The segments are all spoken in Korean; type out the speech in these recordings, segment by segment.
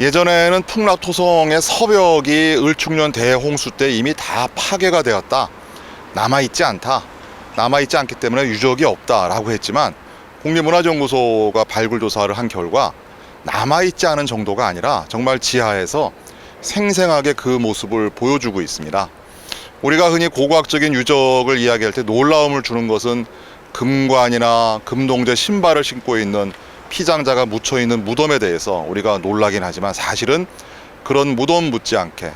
예전에는 풍납토성의 서벽이 을축년 대홍수 때 이미 다 파괴가 되었다. 남아있지 않다. 남아있지 않기 때문에 유적이 없다라고 했지만 국립문화연구소가 발굴 조사를 한 결과 남아있지 않은 정도가 아니라 정말 지하에서 생생하게 그 모습을 보여주고 있습니다. 우리가 흔히 고고학적인 유적을 이야기할 때 놀라움을 주는 것은 금관이나 금동제 신발을 신고 있는 피장자가 묻혀있는 무덤에 대해서 우리가 놀라긴 하지만 사실은 그런 무덤 못지않게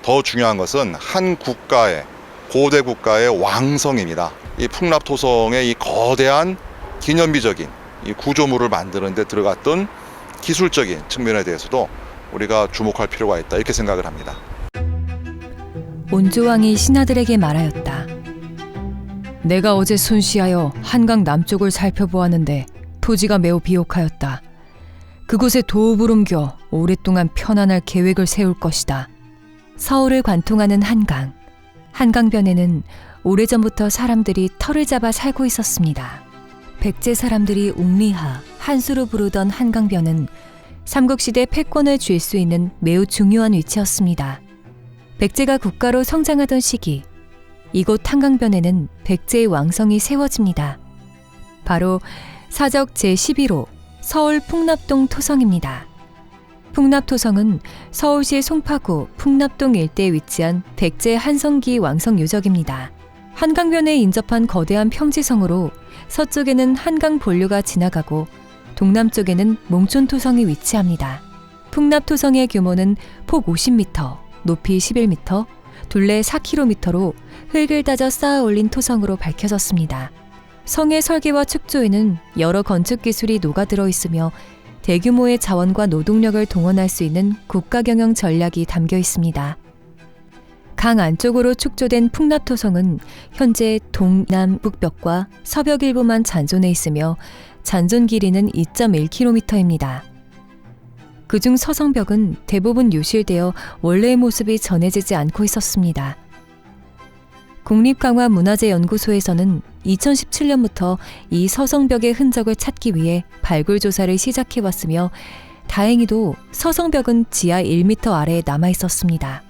더 중요한 것은 한 국가의 고대 국가의 왕성입니다. 이 풍납토성의 이 거대한 기념비적인 이 구조물을 만드는 데 들어갔던 기술적인 측면에 대해서도 우리가 주목할 필요가 있다 이렇게 생각을 합니다. 온조왕이 신하들에게 말하였다. 내가 어제 순시하여 한강 남쪽을 살펴보았는데 토지가 매우 비옥하였다. 그곳에 도읍을 옮겨 오랫동안 편안할 계획을 세울 것이다. 서울을 관통하는 한강. 한강변에는 오래전부터 사람들이 터를 잡아 살고 있었습니다. 백제 사람들이 웅리하, 한수로 부르던 한강변은 삼국시대 패권을 쥘 수 있는 매우 중요한 위치였습니다. 백제가 국가로 성장하던 시기, 이곳 한강변에는 백제의 왕성이 세워집니다. 바로 사적 제11호 서울 풍납동 토성입니다. 풍납토성은 서울시 송파구 풍납동 일대에 위치한 백제 한성기 왕성 유적입니다. 한강변에 인접한 거대한 평지성으로 서쪽에는 한강 본류가 지나가고 동남쪽에는 몽촌토성이 위치합니다. 풍납토성의 규모는 폭 50m, 높이 11m, 둘레 4km로 흙을 다져 쌓아 올린 토성으로 밝혀졌습니다. 성의 설계와 축조에는 여러 건축 기술이 녹아들어 있으며 대규모의 자원과 노동력을 동원할 수 있는 국가 경영 전략이 담겨 있습니다. 강 안쪽으로 축조된 풍납토성은 현재 동남북벽과 서벽 일부만 잔존해 있으며 잔존 길이는 2.1km입니다. 그중 서성벽은 대부분 유실되어 원래의 모습이 전해지지 않고 있었습니다. 국립강화문화재연구소에서는 2017년부터 이 서성벽의 흔적을 찾기 위해 발굴 조사를 시작해왔으며 다행히도 서성벽은 지하 1m 아래에 남아 있었습니다.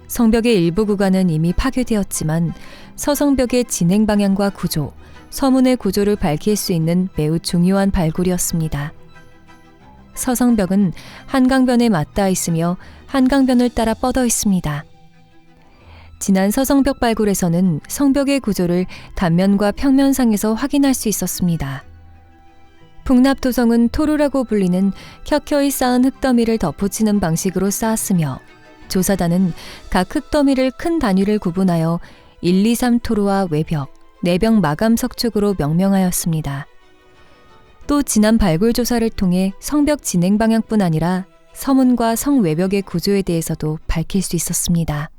성벽의 일부 구간은 이미 파괴되었지만 서성벽의 진행 방향과 구조, 서문의 구조를 밝힐 수 있는 매우 중요한 발굴이었습니다. 서성벽은 한강변에 맞닿아 있으며 한강변을 따라 뻗어 있습니다. 지난 서성벽 발굴에서는 성벽의 구조를 단면과 평면상에서 확인할 수 있었습니다. 풍납토성은 토루라고 불리는 켜켜이 쌓은 흙더미를 덧붙이는 방식으로 쌓았으며 조사단은 각 흙더미를 큰 단위를 구분하여 1, 2, 3 토루와 외벽, 내벽 마감 석축으로 명명하였습니다. 또 지난 발굴 조사를 통해 성벽 진행 방향뿐 아니라 서문과 성 외벽의 구조에 대해서도 밝힐 수 있었습니다.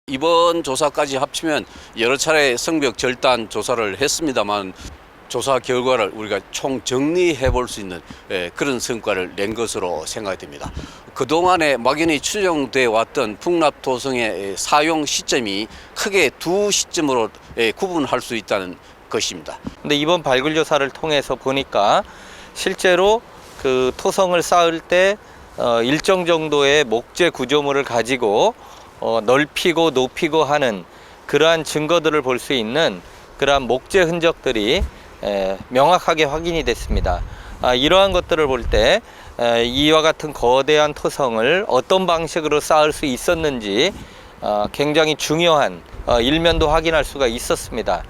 이번 조사까지 합치면 여러 차례 성벽 절단 조사를 했습니다만 조사 결과를 우리가 총 정리해 볼 수 있는 그런 성과를 낸 것으로 생각됩니다. 그동안에 막연히 추정돼 왔던 풍납토성의 사용 시점이 크게 두 시점으로 구분할 수 있다는 것입니다. 근데 이번 발굴 조사를 통해서 보니까 실제로 그 토성을 쌓을 때 일정 정도의 목재 구조물을 가지고 넓히고 높이고 하는 그러한 증거들을 볼 수 있는 그러한 목재 흔적들이 명확하게 확인이 됐습니다. 이러한 것들을 볼 때 이와 같은 거대한 토성을 어떤 방식으로 쌓을 수 있었는지 굉장히 중요한 일면도 확인할 수가 있었습니다.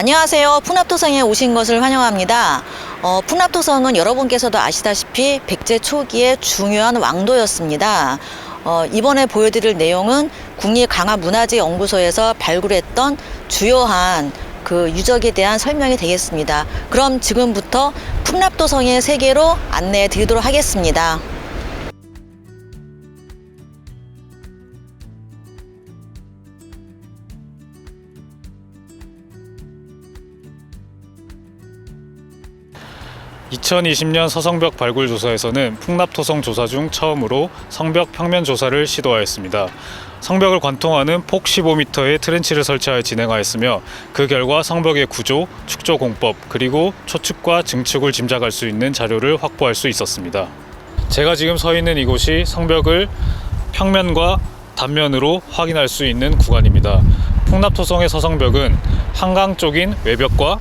안녕하세요. 풍납토성에 오신 것을 환영합니다. 풍납토성은 여러분께서도 아시다시피 백제 초기에 중요한 왕도였습니다. 이번에 보여드릴 내용은 국립강화문화재연구소에서 발굴했던 주요한 그 유적에 대한 설명이 되겠습니다. 그럼 지금부터 풍납토성의 세계로 안내해 드리도록 하겠습니다. (2020년) 서성벽 발굴 조사에서는 풍납토성 조사 중 처음으로 성벽 평면 조사를 시도하였습니다. 성벽을 관통하는 폭 15m의 트렌치를 설치하여 진행하였으며 그 결과 성벽의 구조, 축조 공법, 그리고 초측과 증축을 짐작할 수 있는 자료를 확보할 수 있었습니다. 제가 지금 서 있는 이곳이 성벽을 평면과 단면으로 확인할 수 있는 구간입니다. 풍납토성의 서성벽은 한강 쪽인 외벽과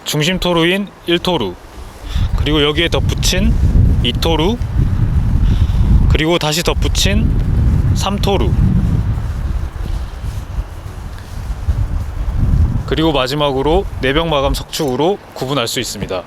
중심 토루인 1토루, 그리고 여기에 덧붙인 2토루, 그리고 다시 덧붙인 3토루, 그리고 마지막으로 내벽 마감 석축으로 구분할 수 있습니다.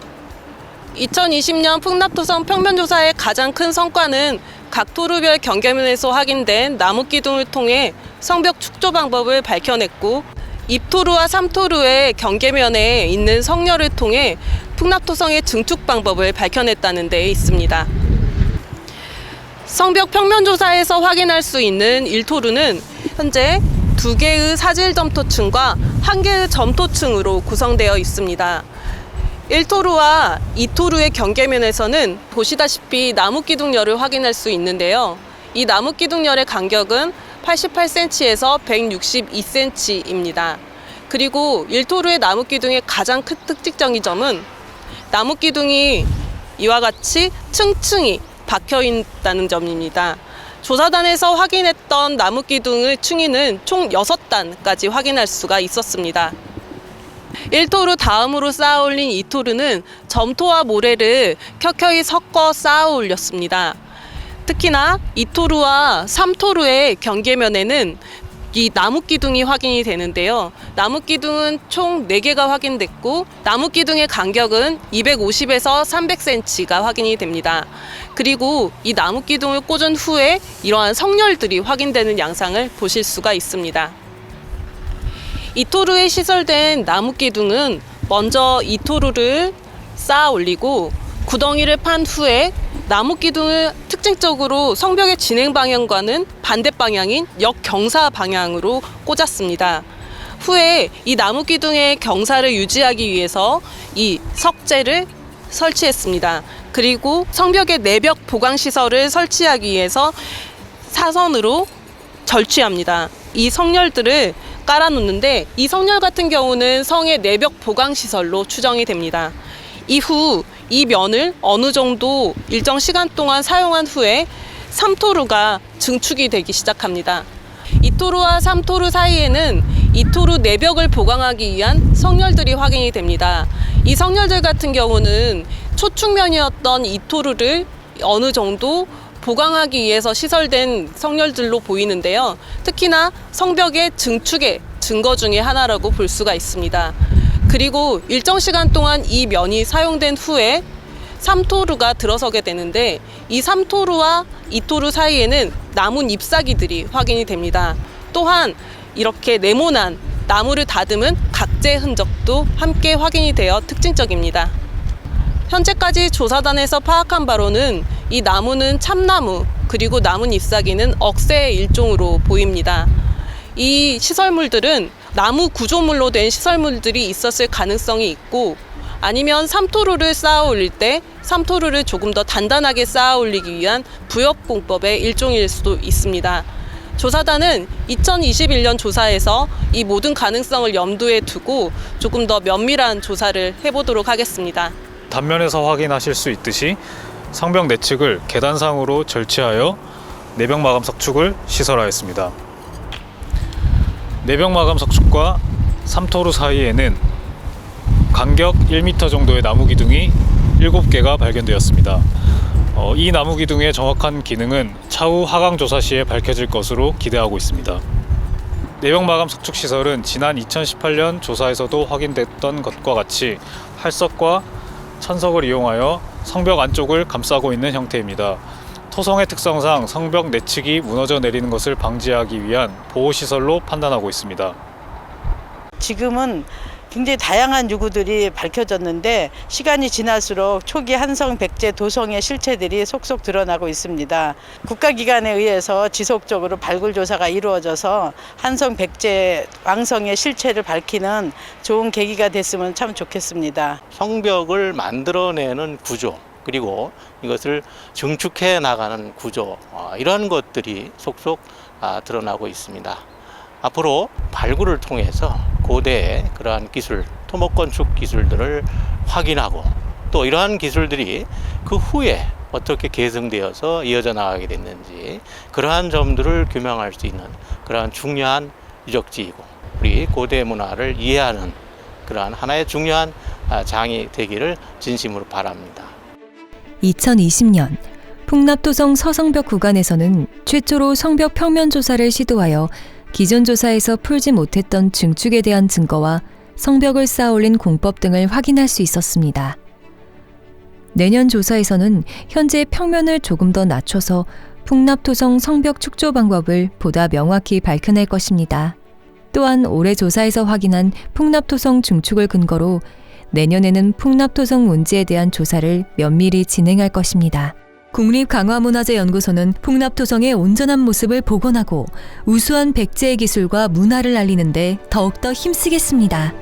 2020년 풍납토성 평면조사의 가장 큰 성과는 각 토루별 경계면에서 확인된 나무 기둥을 통해 성벽 축조 방법을 밝혀냈고, 2토루와 3토루의 경계면에 있는 성렬을 통해 풍납토성의 증축 방법을 밝혀냈다는 데 있습니다. 성벽 평면조사에서 확인할 수 있는 1토루는 현재 2개의 사질 점토층과 1개의 점토층으로 구성되어 있습니다. 1토루와 2토루의 경계면에서는 보시다시피 나무 기둥열을 확인할 수 있는데요. 이 나무 기둥열의 간격은 88cm에서 162cm입니다. 그리고 1토루의 나무 기둥의 가장 큰 특징적인 점은 나무 기둥이 이와 같이 층층이 박혀 있다는 점입니다. 조사단에서 확인했던 나무 기둥의 층위는 총 6단까지 확인할 수가 있었습니다. 1토루 다음으로 쌓아 올린 2토루는 점토와 모래를 켜켜이 섞어 쌓아 올렸습니다. 특히나 2토루와 3토루의 경계면에는 이 나무 기둥이 확인이 되는데요. 나무 기둥은 총 4개가 확인됐고, 나무 기둥의 간격은 250에서 300cm가 확인이 됩니다. 그리고 이 나무 기둥을 꽂은 후에 이러한 성렬들이 확인되는 양상을 보실 수가 있습니다. 2토루에 시설된 나무 기둥은 먼저 2토루를 쌓아 올리고 구덩이를 판 후에 나무 기둥을 특징적으로 성벽의 진행 방향과는 반대 방향인 역경사 방향으로 꽂았습니다. 후에 이 나무 기둥의 경사를 유지하기 위해서 이 석재를 설치했습니다. 그리고 성벽의 내벽 보강 시설을 설치하기 위해서 사선으로 절취합니다. 이 성렬들을 깔아놓는데, 이 성렬 같은 경우는 성의 내벽 보강 시설로 추정이 됩니다. 이후 이 면을 어느 정도 일정 시간 동안 사용한 후에 3토루가 증축이 되기 시작합니다. 2토루와 3토루 사이에는 2토루 내벽을 보강하기 위한 성렬들이 확인이 됩니다. 이 성렬들 같은 경우는 초축면이었던 2토루를 어느 정도 보강하기 위해서 시설된 성렬들로 보이는데요. 특히나 성벽의 증축의 증거 중에 하나라고 볼 수가 있습니다. 그리고 일정 시간 동안 이 면이 사용된 후에 3토루가 들어서게 되는데, 이 3토루와 2토루 사이에는 나무 잎사귀들이 확인이 됩니다. 또한 이렇게 네모난 나무를 다듬은 각재 흔적도 함께 확인이 되어 특징적입니다. 현재까지 조사단에서 파악한 바로는 이 나무는 참나무, 그리고 나무 잎사귀는 억새의 일종으로 보입니다. 이 시설물들은 나무 구조물로 된 시설물들이 있었을 가능성이 있고, 아니면 3토루를 쌓아 올릴 때 3토루를 조금 더 단단하게 쌓아 올리기 위한 부역공법의 일종일 수도 있습니다. 조사단은 2021년 조사에서 이 모든 가능성을 염두에 두고 조금 더 면밀한 조사를 해보도록 하겠습니다. 단면에서 확인하실 수 있듯이 성벽 내측을 계단상으로 절취하여 내벽 마감 석축을 시설하였습니다. 내벽 마감 석축과 3토루 사이에는 간격 1m 정도의 나무 기둥이 7개가 발견되었습니다. 이 나무 기둥의 정확한 기능은 차후 하강 조사 시에 밝혀질 것으로 기대하고 있습니다. 내벽 마감 석축 시설은 지난 2018년 조사에서도 확인됐던 것과 같이 할석과 천석을 이용하여 성벽 안쪽을 감싸고 있는 형태입니다. 토성의 특성상 성벽 내측이 무너져 내리는 것을 방지하기 위한 보호시설로 판단하고 있습니다. 지금은 굉장히 다양한 요구들이 밝혀졌는데 시간이 지날수록 초기 한성 백제 도성의 실체들이 속속 드러나고 있습니다. 국가기관에 의해서 지속적으로 발굴 조사가 이루어져서 한성 백제 왕성의 실체를 밝히는 좋은 계기가 됐으면 참 좋겠습니다. 성벽을 만들어내는 구조, 그리고 이것을 증축해 나가는 구조, 이런 것들이 속속 드러나고 있습니다. 앞으로 발굴을 통해서 고대의 그러한 기술, 토목건축 기술들을 확인하고 또 이러한 기술들이 그 후에 어떻게 계승되어서 이어져 나가게 됐는지 그러한 점들을 규명할 수 있는 그러한 중요한 유적지이고 우리 고대 문화를 이해하는 그러한 하나의 중요한 장이 되기를 진심으로 바랍니다. 2020년 풍납토성 서성벽 구간에서는 최초로 성벽 평면 조사를 시도하여 기존 조사에서 풀지 못했던 증축에 대한 증거와 성벽을 쌓아올린 공법 등을 확인할 수 있었습니다. 내년 조사에서는 현재 평면을 조금 더 낮춰서 풍납토성 성벽 축조 방법을 보다 명확히 밝혀낼 것입니다. 또한 올해 조사에서 확인한 풍납토성 증축을 근거로 내년에는 풍납토성 문제에 대한 조사를 면밀히 진행할 것입니다. 국립강화문화재연구소는 풍납토성의 온전한 모습을 복원하고 우수한 백제의 기술과 문화를 알리는 데 더욱더 힘쓰겠습니다.